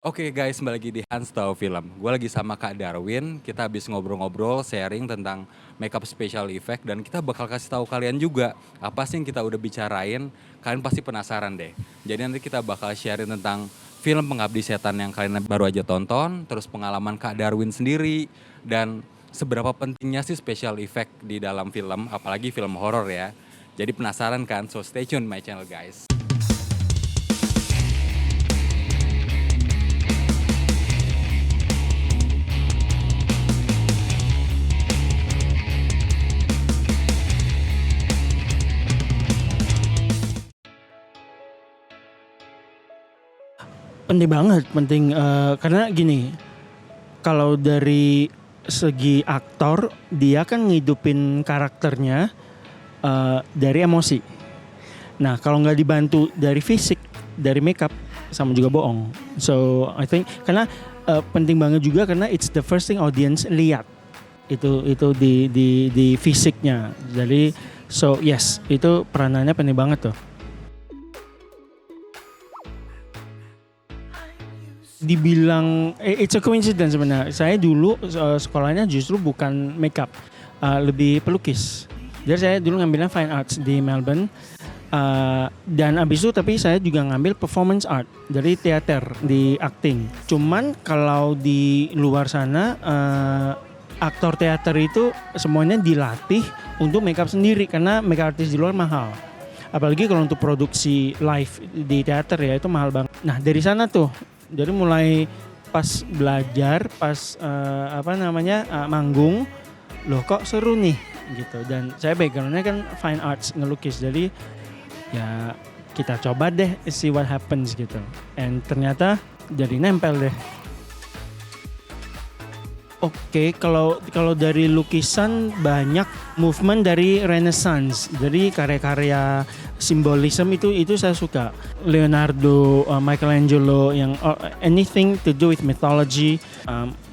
Oke guys, kembali lagi di Hans Tahu Film. Gue lagi sama Kak Darwin, kita habis ngobrol-ngobrol, sharing tentang makeup special effect dan kita bakal kasih tahu kalian juga apa sih yang kita udah bicarain. Kalian pasti penasaran deh. Jadi nanti kita bakal sharing tentang film Pengabdi Setan yang kalian baru aja tonton, terus pengalaman Kak Darwin sendiri dan seberapa pentingnya sih special effect di dalam film, apalagi film horor ya. Jadi penasaran kan? So stay tune my channel guys. Penting banget, penting, karena gini, kalau dari segi aktor, dia kan ngidupin karakternya, dari emosi. Nah, kalau nggak dibantu dari fisik, dari makeup, sama juga bohong. So, I think karena, penting banget juga karena it's the first thing audience lihat. Itu di fisiknya. Jadi, so yes, itu peranannya penting banget tuh. Dibilang it's a coincidence sebenarnya. Saya dulu sekolahnya justru bukan makeup, lebih pelukis. Jadi saya dulu ngambilnya fine arts di Melbourne, dan abis itu tapi saya juga ngambil performance art, jadi teater di acting. Cuman kalau di luar sana aktor teater itu semuanya dilatih untuk makeup sendiri karena makeup artist di luar mahal. Apalagi kalau untuk produksi live di teater ya itu mahal banget. Nah dari sana tuh. Jadi mulai pas belajar, pas manggung, loh kok seru nih gitu. Dan saya backgroundnya kan fine arts, ngelukis. Jadi ya kita coba deh see what happens gitu. And ternyata jadi nempel deh. Oke, kalau dari lukisan banyak movement dari Renaissance. Jadi karya-karya simbolisme itu saya suka. Leonardo, Michelangelo yang anything to do with mythology,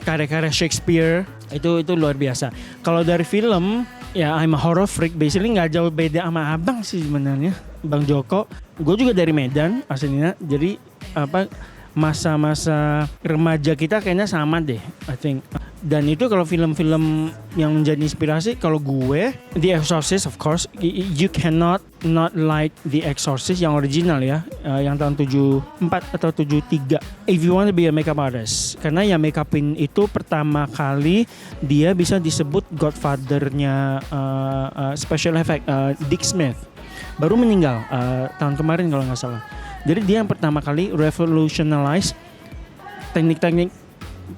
karya-karya Shakespeare itu luar biasa. Kalau dari film ya I'm a horror freak, basically nggak jauh beda sama abang sih sebenarnya, Bang Joko. Gue juga dari Medan aslinya, jadi masa-masa remaja kita kayaknya sama deh, I think. Dan itu kalau film-film yang menjadi inspirasi, kalau gue The Exorcist of course, you cannot not like The Exorcist yang original ya, yang tahun 74 atau 73. If you want to be a makeup artist, karena ya makeupin itu pertama kali dia bisa disebut godfather-nya special effect, Dick Smith. Baru meninggal tahun kemarin kalau nggak salah. Jadi dia yang pertama kali revolutionize teknik-teknik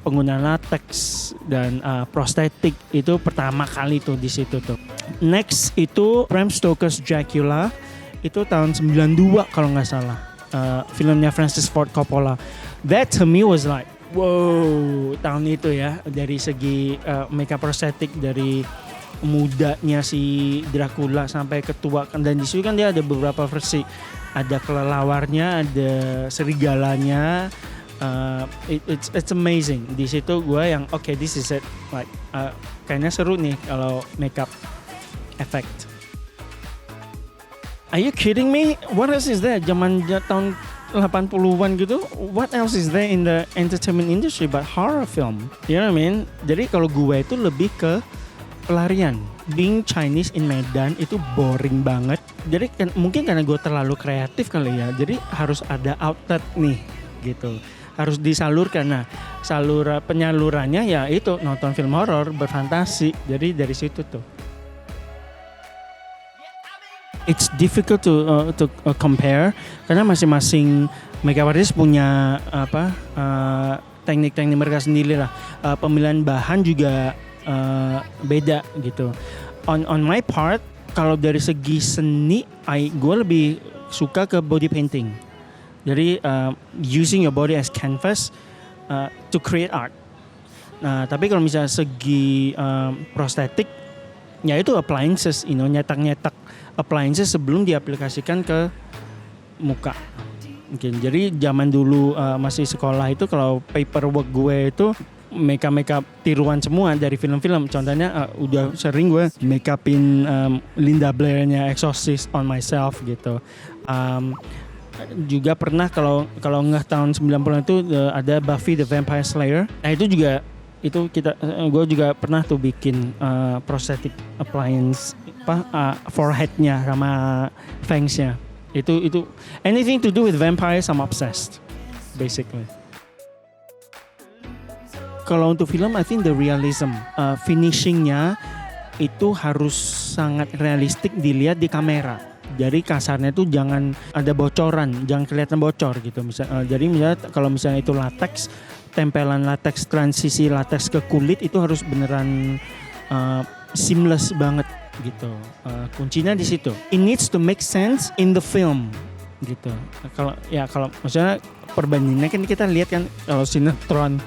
penggunaan latex dan prostetik, itu pertama kali tuh di situ tuh. Next itu Bram Stoker's Dracula, itu tahun 92 kalau nggak salah, filmnya Francis Ford Coppola. That to me was like wow, tahun itu ya, dari segi makeup prostetik, dari mudanya si Dracula sampai ketua, dan di situ kan dia ada beberapa versi, ada kelelawarnya, ada serigalanya. It's amazing. Di situ gue yang okay, this is it, like kayaknya seru nih kalau makeup effect. Are you kidding me? What else is there? Zaman tahun 80-an gitu, what else is there in the entertainment industry but horror film? You know what I mean? Jadi kalau gue itu lebih ke pelarian. Being Chinese in Medan itu boring banget. Jadi mungkin karena gue terlalu kreatif kali ya. Jadi harus ada outlet nih gitu. Harus disalurkan. Nah, penyalurannya ya itu nonton film horor, berfantasi. Jadi dari situ tuh. It's difficult to compare karena masing-masing makeup artist punya teknik-teknik mereka sendiri lah. Pemilihan bahan juga beda gitu. On my part, kalau dari segi seni, gue lebih suka ke body painting. Jadi using your body as canvas to create art. Nah, tapi kalau misalnya segi prostetik, ya itu appliances, nyetak-nyetak appliances sebelum diaplikasikan ke muka. Mungkin. Jadi zaman dulu masih sekolah itu kalau paperwork gue itu makeup tiruan semua dari film-film. Contohnya udah sering gue makeupin Linda Blair-nya Exorcist on myself gitu. juga pernah kalau nggak tahun 90 itu ada Buffy the Vampire Slayer. Nah itu juga gue juga pernah tuh bikin prosthetic appliance foreheadnya sama fangs-nya. Itu anything to do with vampires I'm obsessed basically. Kalau untuk film I think the realism finishingnya itu harus sangat realistik dilihat di kamera. Jadi kasarnya tuh jangan ada bocoran, jangan kelihatan bocor gitu. Jadi misalnya kalau misalnya itu latex, tempelan latex, transisi latex ke kulit itu harus beneran seamless banget gitu. Kuncinya di situ. It needs to make sense in the film gitu. Kalau misalnya perbandingannya kan kita lihat kan kalau sinetron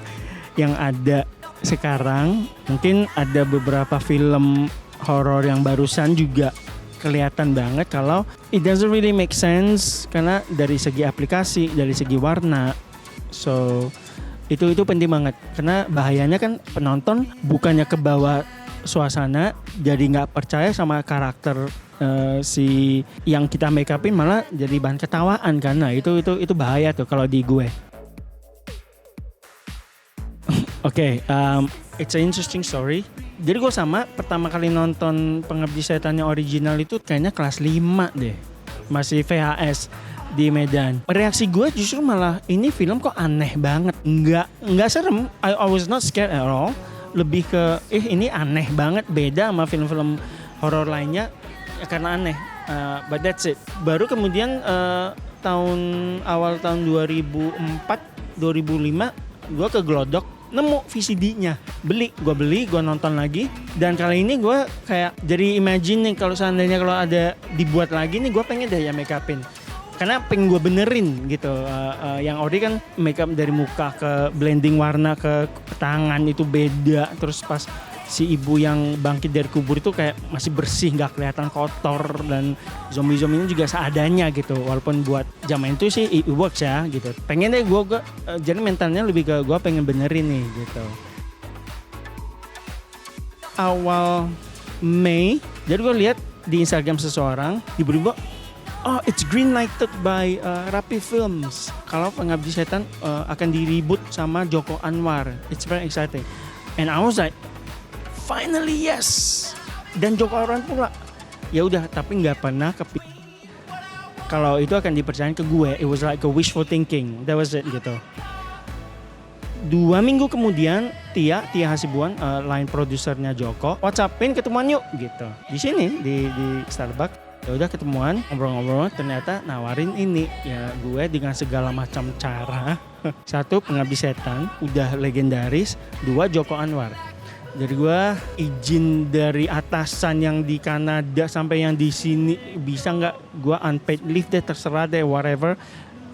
yang ada sekarang, mungkin ada beberapa film horor yang barusan juga kelihatan banget kalau it doesn't really make sense karena dari segi aplikasi, dari segi warna. So itu penting banget karena bahayanya kan penonton bukannya ke bawah suasana jadi nggak percaya sama karakter si yang kita make upin malah jadi bahan ketawaan kan. Nah itu bahaya tuh kalau di gue. Oke, it's an interesting story. Jadi gue sama pertama kali nonton Pengabdi Setan yang original itu kayaknya kelas 5 deh. Masih VHS di Medan. Reaksi gue justru malah ini film kok aneh banget. Enggak serem. I was not scared at all. Lebih ke ini aneh banget, beda sama film-film horor lainnya ya karena aneh. But that's it. Baru kemudian awal tahun 2004, 2005 gue ke Glodok nemu VCD-nya, gue nonton lagi, dan kali ini gue kayak jadi imagine nih kalau seandainya kalau ada dibuat lagi nih gue pengen deh ya make upin, karena pengen gue benerin gitu. Yang ori kan make up dari muka ke blending warna ke tangan itu beda, terus pas si ibu yang bangkit dari kubur itu kayak masih bersih, nggak kelihatan kotor, dan zombie-zombinya juga seadanya gitu. Walaupun buat zaman itu sih it works ya gitu. Pengen deh gue jadi mentalnya lebih ke gue pengen benerin nih gitu. Awal Mei, jadi gue lihat di Instagram seseorang tiba-tiba, oh it's green lighted by Rapi Films. Kalau Pengabdi Setan akan di-reboot sama Joko Anwar. It's very exciting. And I was like, finally yes. Dan Joko Anwar pula. Ya udah, tapi nggak pernah kalau itu akan dipercayain ke gue. It was like a wishful thinking. That was it gitu. 2 minggu kemudian Tia Hasibuan, line produsernya Joko, WhatsAppin ketemuan yuk gitu. Di sini di Starbucks. Ya udah ketemuan, ngobrol-ngobrol, ternyata nawarin ini. Ya gue dengan segala macam cara. 1 Pengabdi Setan, udah legendaris. 2 Joko Anwar. Jadi gue izin dari atasan yang di Kanada sampai yang di sini, bisa nggak gue unpaid leave deh, terserah deh, whatever.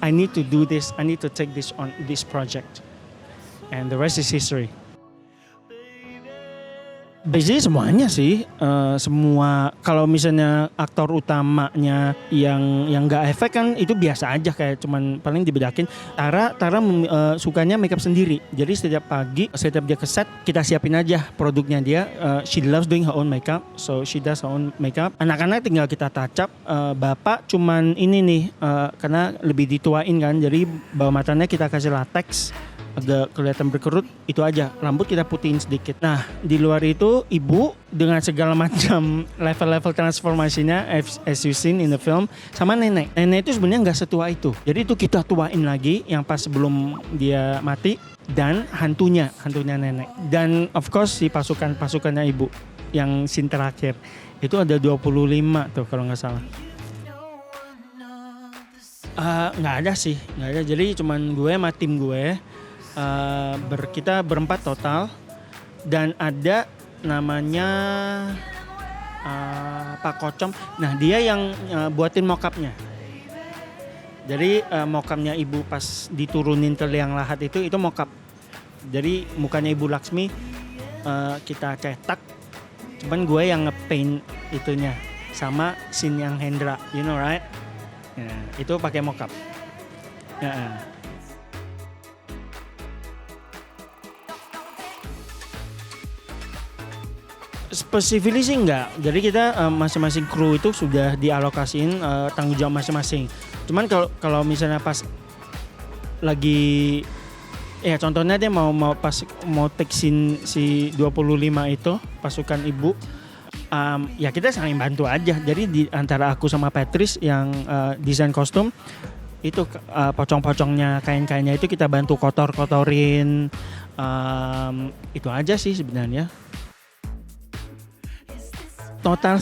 I need to do this, I need to take this on this project, and the rest is history. Basically semuanya sih, semua kalau misalnya aktor utamanya yang nggak efek kan itu biasa aja, kayak cuman paling dibedakin. Tara sukanya makeup sendiri, jadi setiap pagi setiap dia ke set kita siapin aja produknya dia. She loves doing her own makeup, so she does her own makeup. Anak-anak tinggal kita touch up. Bapak cuman ini nih, karena lebih dituain kan, jadi bawah matanya kita kasih latex agak kelihatan berkerut, itu aja. Rambut kita putihin sedikit. Nah, di luar itu ibu dengan segala macam level-level transformasinya as you seen in the film, sama nenek. Nenek itu sebenarnya nggak setua itu. Jadi itu kita tuain lagi yang pas sebelum dia mati, dan hantunya nenek. Dan of course si pasukannya ibu yang scene terakhir itu ada 25 tuh kalau nggak salah. Nggak ada sih, nggak ada. Jadi cuman gue sama tim gue. Kita berempat total, dan ada namanya Pak Kocom. Nah dia yang buatin mockupnya. Jadi mockupnya ibu pas diturunin ke liang lahat itu mockup. Jadi mukanya Ibu Laksmi kita cetak, cuman gue yang ngepaint itunya sama scene yang Hendra, you know right? Nah, itu pakai mockup. Spesifikly sih enggak. Jadi kita masing-masing kru itu sudah dialokasiin tanggung jawab masing-masing. Cuman kalau misalnya pas lagi ya contohnya dia mau pas mau take scene si 25 itu pasukan ibu, ya kita saling bantu aja. Jadi di antara aku sama Patrice yang desain kostum itu pocong-pocongnya kain-kainnya itu kita bantu kotorin, itu aja sih sebenarnya. Total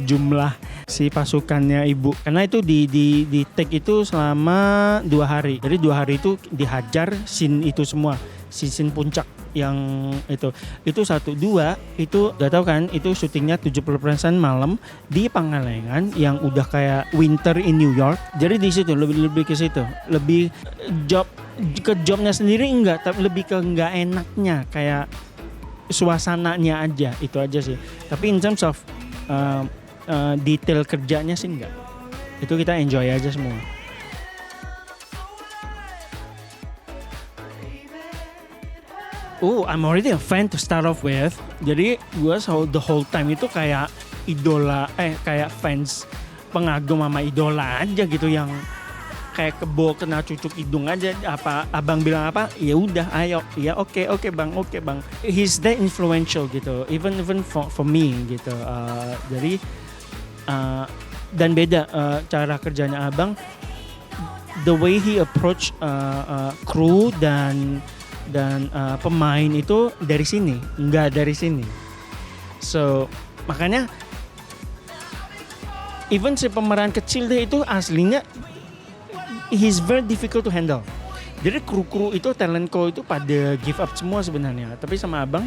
jumlah si pasukannya ibu, karena itu di take itu selama 2 hari. Jadi 2 hari itu dihajar scene itu semua, scene puncak yang itu 1, 2 itu udah tahu kan, itu syutingnya 70% malam di Pangalengan yang udah kayak winter in New York. Jadi di situ lebih ke situ, lebih jobnya sendiri enggak, tapi lebih ke enggak enaknya kayak suasananya aja, itu aja sih. Tapi in terms of detail kerjanya sih enggak. Itu kita enjoy aja semua. I'm already a fan to start off with. Jadi gue the whole time itu kayak idola, kayak fans, pengagum sama idola aja gitu, yang kayak kebo kena cucuk hidung aja. Apa abang bilang apa, ya udah ayo, ya oke bang. He's that influential gitu, even for me gitu. Jadi dan beda cara kerjanya abang, the way he approach kru dan pemain itu dari sini, nggak dari sini. So makanya even si pemeran kecil deh itu aslinya he's very difficult to handle. Jadi kru itu, talentco itu pada give up semua sebenarnya. Tapi sama abang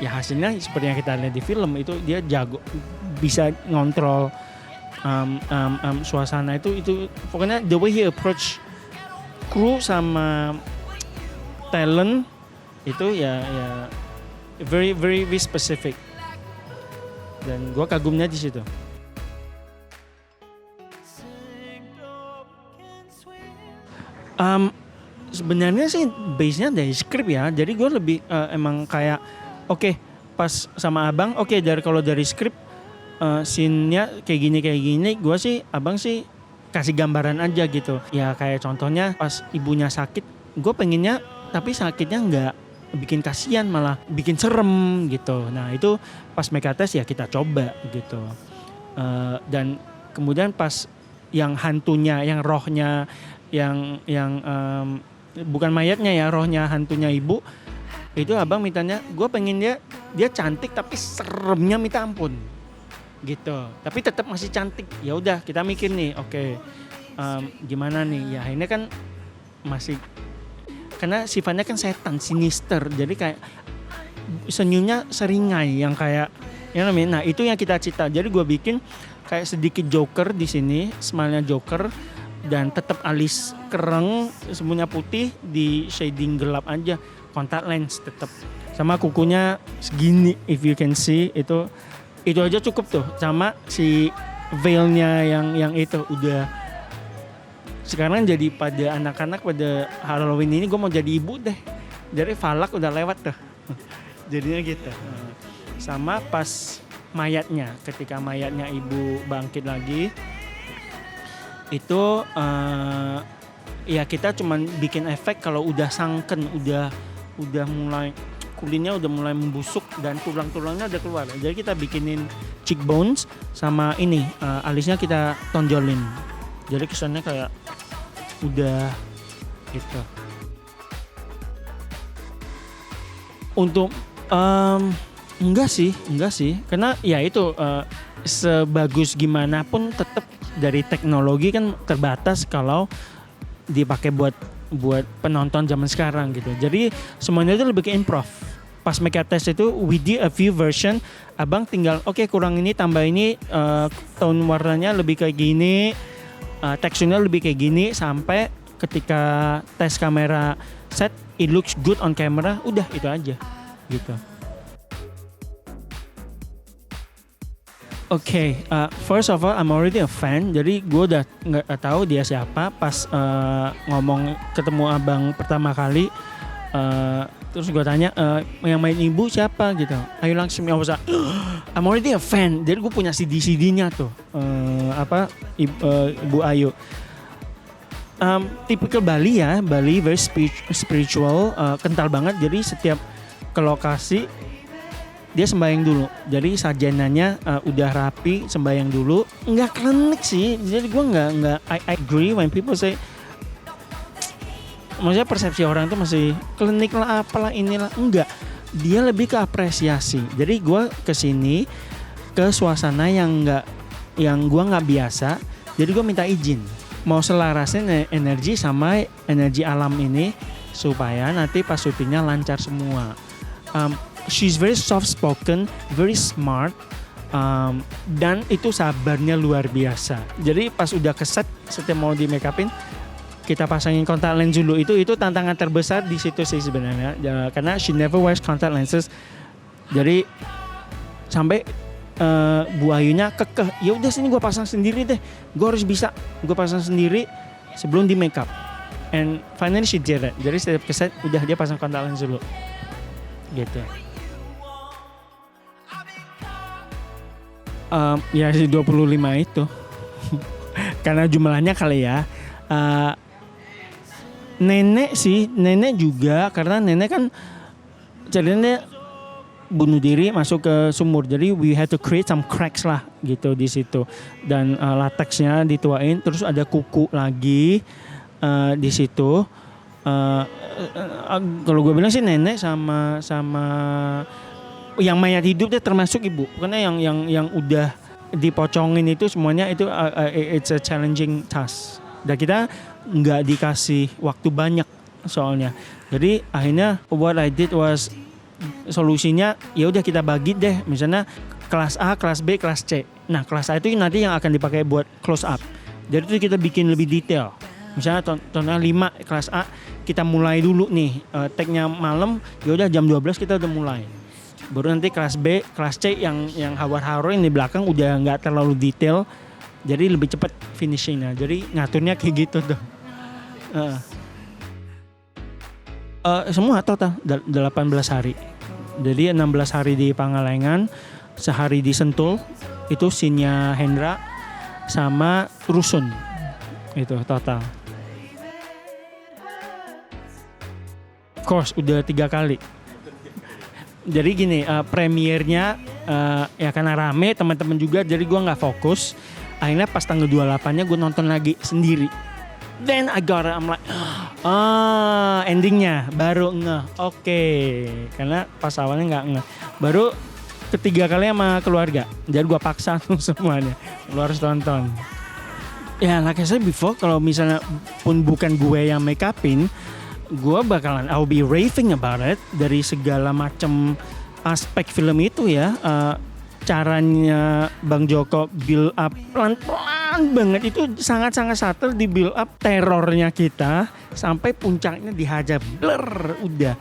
ya hasilnya seperti yang kita lihat di film itu, dia jago, bisa ngontrol suasana itu pokoknya the way he approach kru sama talent itu ya very very specific, dan gue kagumnya di situ. Sebenarnya sih base-nya dari skrip ya, jadi gue lebih emang kayak pas sama abang kalau dari skrip scene-nya kayak gini, gue sih abang sih kasih gambaran aja gitu ya. Kayak contohnya pas ibunya sakit, gue pengennya tapi sakitnya nggak bikin kasihan, malah bikin serem gitu. Nah itu pas Mekates ya kita coba gitu. Dan kemudian pas yang hantunya, yang rohnya, yang bukan mayatnya ya, rohnya hantunya ibu, itu abang mintanya gue pengen dia cantik tapi seremnya minta ampun gitu, tapi tetap masih cantik. Ya udah kita mikir nih, gimana nih ya, ini kan masih karena sifatnya kan setan, sinister, jadi kayak senyumnya seringai yang kayak yang namanya. Nah itu yang kita cita. Jadi gue bikin kayak sedikit Joker di sini, smile-nya Joker, dan tetap alis kereng, semuanya putih, di shading gelap aja, kontak lens tetap, sama kukunya segini if you can see, itu aja cukup tuh. Sama si veilnya yang itu udah. Sekarang jadi pada anak-anak pada Halloween ini gue mau jadi ibu deh. Jadi Falak udah lewat tuh. Jadinya gitu. Sama pas mayatnya, ketika mayatnya ibu bangkit lagi, itu ya kita cuman bikin efek kalau udah sangken, udah mulai kulitnya udah mulai membusuk dan tulang-tulangnya udah keluar. Jadi kita bikinin cheekbones sama ini alisnya kita tonjolin. Jadi kesannya kayak udah gitu. Untuk enggak sih, karena ya itu sebagus gimana pun tetap dari teknologi kan terbatas kalau dipakai buat penonton zaman sekarang gitu. Jadi semuanya itu lebih ke improv. Pas Mekates itu we did a few version, abang tinggal kurang ini, tambah ini, tone warnanya lebih kayak gini, teksturnya lebih kayak gini, sampai ketika tes kamera set it looks good on camera, udah itu aja gitu. First of all I'm already a fan, jadi gue udah nggak tahu dia siapa pas ngomong ketemu abang pertama kali. Terus gue tanya yang main ibu siapa gitu. Ayu Laksmi. I'm already a fan. Jadi gue punya CD-CD-nya tuh. Ibu Ayu. Typical Bali ya, Bali very spiritual, kental banget. Jadi setiap ke lokasi dia sembahyang dulu. Jadi sajenanya udah rapi, sembahyang dulu. Nggak klinik sih. Jadi gue nggak. I agree when people say, maksudnya persepsi orang tuh masih klinik lah, apalah inilah. Enggak. Dia lebih ke apresiasi. Jadi gue kesini ke suasana yang gue nggak biasa. Jadi gue minta izin. Mau selarasin energi sama energi alam ini supaya nanti pas syutingnya lancar semua. She's very soft spoken, very smart, dan itu sabarnya luar biasa. Jadi pas udah keset, setiap mau di make upin, kita pasangin kontak lens dulu. Itu tantangan terbesar di situ sih sebenarnya, karena she never wears contact lenses. Jadi sampai Bu Ayunya kekeh, ya udah sini gue pasang sendiri deh, gue harus bisa, gue pasang sendiri sebelum di make up. And finally she did it. Jadi setiap keset udah dia pasang kontak lens dulu, gitu. Ya si 25 itu karena jumlahnya kali ya. Nenek juga, karena nenek kan ceritanya bunuh diri masuk ke sumur, jadi we had to create some cracks lah gitu di situ, dan latexnya dituain, terus ada kuku lagi di situ. Kalau gue bilang sih nenek sama yang mayat hidup deh, termasuk ibu, karena yang udah dipocongin itu semuanya itu it's a challenging task, dan kita nggak dikasih waktu banyak soalnya. Jadi akhirnya what I did was, solusinya ya udah kita bagi deh, misalnya kelas A, kelas B, kelas C. Nah kelas A itu nanti yang akan dipakai buat close up. Jadi itu kita bikin lebih detail. Misalnya contohnya 5 kelas A, kita mulai dulu nih take-nya malam, ya udah jam 12 kita udah mulai. Baru nanti kelas B, kelas C yang hawar-hawar di belakang udah nggak terlalu detail, jadi lebih cepat finishingnya. Jadi ngaturnya kayak gitu tuh. Semua total 18 hari. Jadi 16 hari di Pangalengan, sehari di Sentul, itu scene-nya Hendra sama Rusun. Itu total. Of course udah 3 kali. Jadi gini, premiernya ya karena rame teman-teman juga, jadi gue nggak fokus. Akhirnya pas tanggal 28-nya gue nonton lagi sendiri. Then I got it, I'm like, endingnya baru ngeh. Oke. Karena pas awalnya nggak ngeh. Baru ketiga kali sama keluarga. Jadi gue paksa tuh semuanya. Lu harus tonton. Ya, like I said before, kalau misalnya pun bukan gue yang make upin, gue bakalan I'll be raving about it dari segala macam aspek film itu ya. Caranya Bang Joko build up pelan-pelan banget, itu sangat-sangat subtle di build up terornya kita sampai puncaknya dihajar blur udah.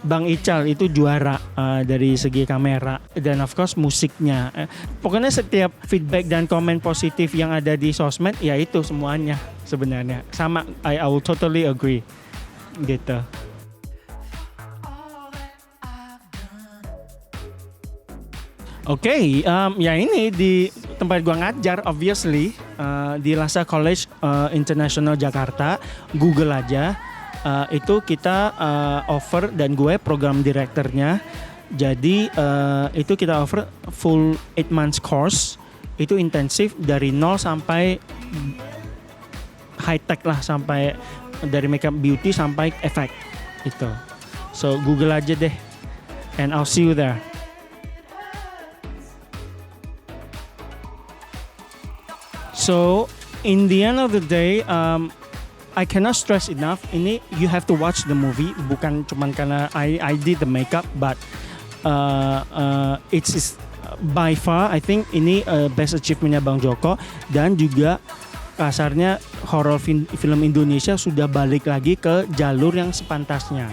Bang Ical itu juara dari segi kamera, dan of course musiknya. Pokoknya setiap feedback dan komen positif yang ada di sosmed ya itu semuanya sebenarnya sama. I will totally agree gitu. Oke, ya ini di tempat gua ngajar, obviously di Lasa College International Jakarta. Google aja, itu kita offer, dan gue program direkturnya. Jadi itu kita offer full 8 months course, itu intensif dari 0 sampai high tech lah, sampai dari makeup beauty sampai efek itu. So Google aja deh, and I'll see you there. So in the end of the day, I cannot stress enough. Ini you have to watch the movie. Bukan cuma karena I did the makeup, but it's by far I think ini best achievementnya Bang Joko, dan juga kasarnya horror film Indonesia sudah balik lagi ke jalur yang sepantasnya.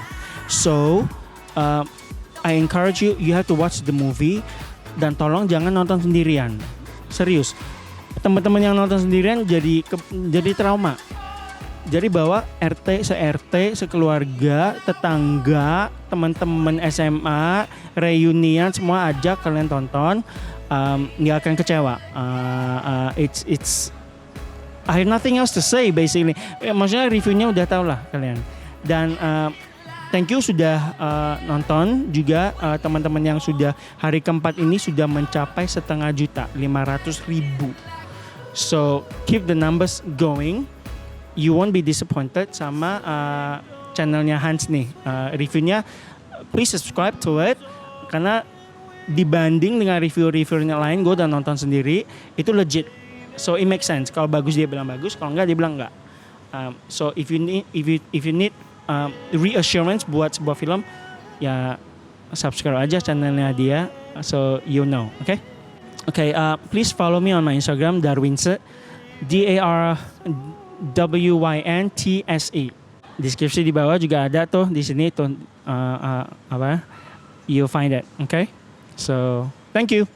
So I encourage you have to watch the movie, dan tolong jangan nonton sendirian. Serius. Teman-teman yang nonton sendirian jadi trauma. Jadi bawa RT, se-RT, sekeluarga, tetangga, teman-teman SMA, reunian, semua ajak kalian tonton. Nggak akan kecewa. It's I have nothing else to say basically. Maksudnya reviewnya udah tau lah kalian. Dan thank you sudah nonton juga, teman-teman yang sudah hari keempat ini sudah mencapai 500.000. So keep the numbers going. You won't be disappointed sama channelnya Hans nih. Reviewnya please subscribe to it, karena dibanding dengan review-reviewnya lain, gue udah nonton sendiri, itu legit. So it makes sense. Kalau bagus dia bilang bagus, kalau enggak dia bilang enggak. So if you need reassurance buat sebuah film, ya subscribe aja channelnya dia, so you know, okay? Okay, please follow me on my Instagram Darwinse, DARWYNTSE. Deskripsi di bawah juga ada tuh, di sini tuh you find it, okay? So thank you.